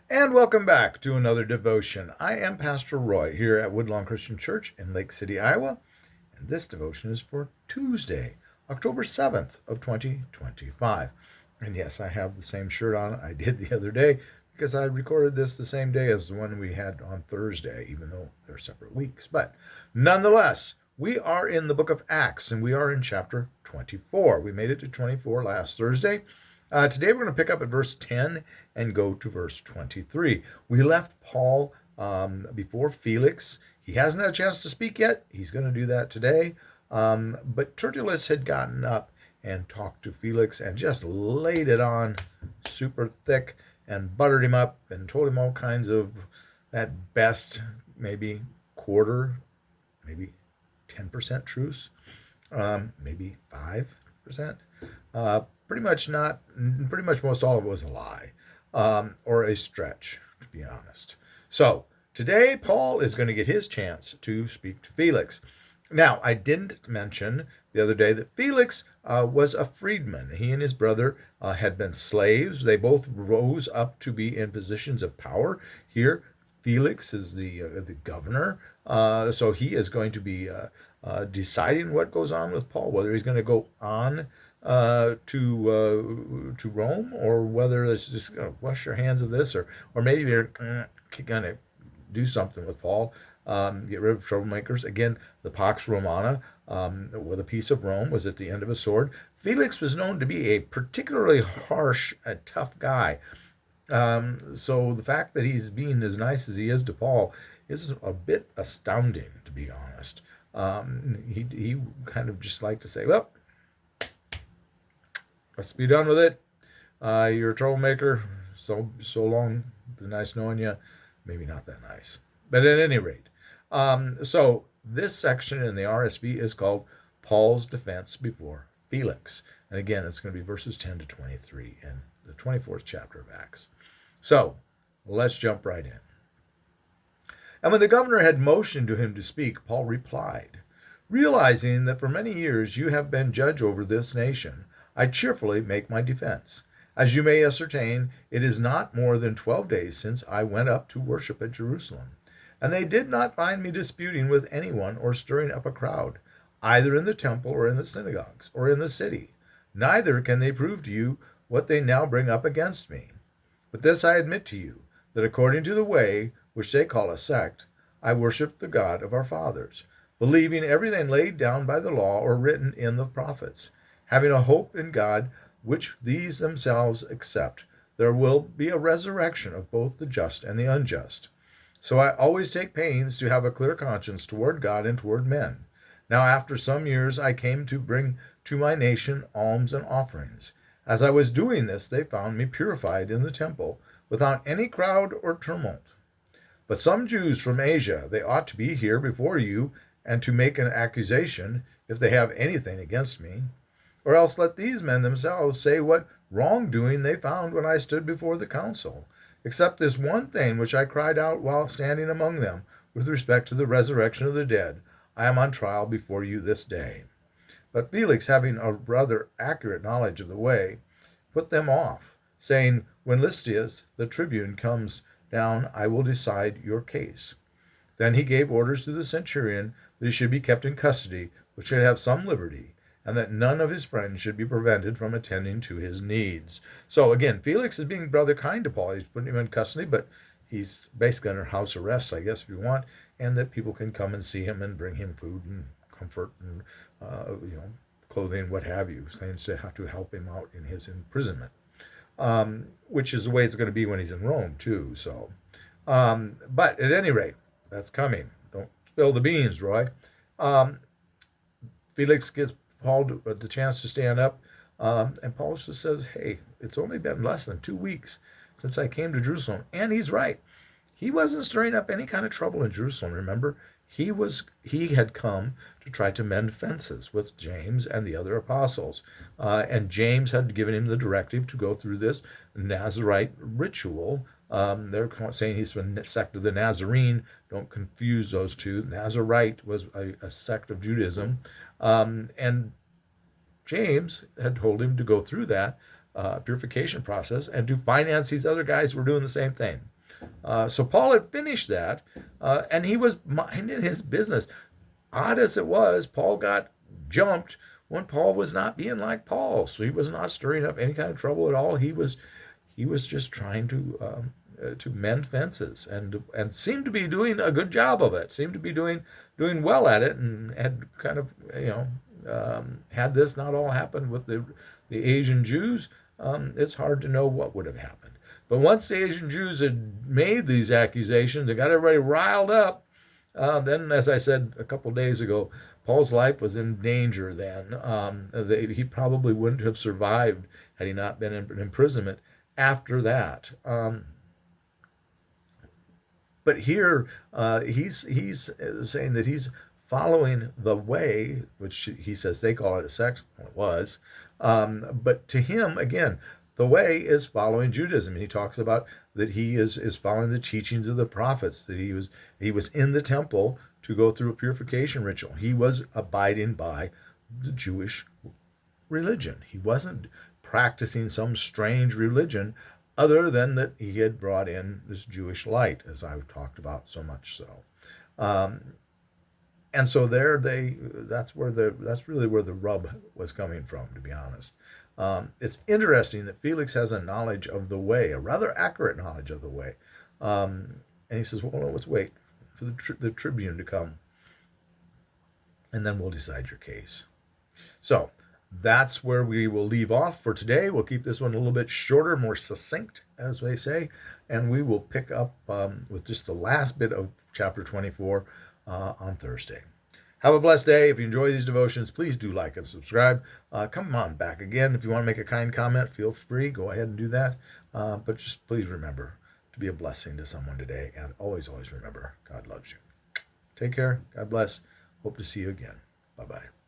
And welcome back to another devotion. I am Pastor Roy here at Woodlawn Christian Church in Lake City, Iowa, and this devotion is for Tuesday, October 7th of 2025. And yes, I have the same shirt on I did the other day because I recorded this the same day as the one we had on Thursday, even though they're separate weeks. But nonetheless, we are in the book of Acts and we are in chapter 24. We made it to 24 last Thursday. Today we're going to pick up at verse 10 and go to verse 23. We left Paul before Felix. He hasn't had a chance to speak yet. He's going to do that today. But Tertullus had gotten up and talked to Felix and just laid it on super thick and buttered him up and told him all kinds of, at best, maybe quarter, maybe 10% truths, maybe 5%. Pretty much most all of it was a lie or a stretch, to be honest. So today, Paul is going to get his chance to speak to Felix. Now, I didn't mention the other day that Felix was a freedman. He and his brother had been slaves. They both rose up to be in positions of power. Here, Felix is the governor, so he is going to be deciding what goes on with Paul, whether he's going to go on to Rome, or whether it's just going to wash your hands of this, or maybe they're going to do something with Paul, get rid of troublemakers. Again, the Pax Romana, with a piece of Rome, was at the end of a sword. Felix was known to be a particularly harsh and tough guy. So the fact that he's being as nice as he is to Paul is a bit astounding, to be honest. He kind of just like to say, well, let's be done with it. You're a troublemaker. So long. Been nice knowing you. Maybe not that nice. But at any rate, so this section in the RSV is called Paul's defense before Felix. And again, it's going to be verses 10 to 23 in the 24th chapter of Acts. So let's jump right in. And when the governor had motioned to him to speak, Paul replied, realizing that for many years you have been judge over this nation, I cheerfully make my defense. As you may ascertain, it is not more than 12 days since I went up to worship at Jerusalem, and they did not find me disputing with anyone or stirring up a crowd, either in the temple or in the synagogues or in the city. Neither can they prove to you what they now bring up against me. But this I admit to you, that according to the way, which they call a sect, I worship the God of our fathers, believing everything laid down by the law or written in the prophets, having a hope in God, which these themselves accept. There will be a resurrection of both the just and the unjust. So I always take pains to have a clear conscience toward God and toward men. Now after some years I came to bring to my nation alms and offerings. As I was doing this, they found me purified in the temple, without any crowd or tumult. But some Jews from Asia, they ought to be here before you, and to make an accusation, if they have anything against me. Or else let these men themselves say what wrongdoing they found when I stood before the council, except this one thing which I cried out while standing among them, with respect to the resurrection of the dead. I am on trial before you this day. But Felix, having a rather accurate knowledge of the way, put them off, saying, when Lysias, the tribune, comes down, I will decide your case. Then he gave orders to the centurion that he should be kept in custody, but should have some liberty, and that none of his friends should be prevented from attending to his needs. So again, Felix is being rather kind to Paul. He's putting him in custody, but he's basically under house arrest, I guess, if you want, and that people can come and see him and bring him food and comfort and clothing, what have you, things to have to help him out in his imprisonment, which is the way it's going to be when he's in Rome too. So, but at any rate, that's coming. Don't spill the beans, Roy. Felix gives Paul the chance to stand up, and Paul just says, hey, it's only been less than 2 weeks since I came to Jerusalem. And he's right. He wasn't stirring up any kind of trouble in Jerusalem, remember? He had come to try to mend fences with James and the other apostles. And James had given him the directive to go through this Nazarite ritual. They're saying he's from the sect of the Nazarene. Don't confuse those two. Nazarite was a sect of Judaism. And James had told him to go through that purification process and to finance these other guys who were doing the same thing. So Paul had finished that, and he was minding his business. Odd as it was, Paul got jumped when Paul was not being like Paul. So he was not stirring up any kind of trouble at all. He was just trying to mend fences and seemed to be doing a good job of it. Seemed to be doing well at it, and had kind of had this not all happened with the Asian Jews, it's hard to know what would have happened. But once the Asian Jews had made these accusations and got everybody riled up, then, as I said a couple of days ago, Paul's life was in danger then. He probably wouldn't have survived had he not been in imprisonment after that. But here, he's saying that he's following the way, which he says they call it a sect. Well, it was. But to him, again, the way is following Judaism. And he talks about that he is following the teachings of the prophets, that he was in the temple to go through a purification ritual. He was abiding by the Jewish religion. He wasn't practicing some strange religion other than that he had brought in this Jewish light, as I've talked about so much so. And so that's really where the rub was coming from, to be honest. It's interesting that Felix has a knowledge of the way, a rather accurate knowledge of the way. And he says, well, no, let's wait for the tribune to come, and then we'll decide your case. So that's where we will leave off for today. We'll keep this one a little bit shorter, more succinct, as they say, and we will pick up with just the last bit of chapter 24 on Thursday. Have a blessed day. If you enjoy these devotions, please do like and subscribe. Come on back again. If you want to make a kind comment, feel free. Go ahead and do that. But just please remember to be a blessing to someone today. And always, always remember, God loves you. Take care. God bless. Hope to see you again. Bye-bye.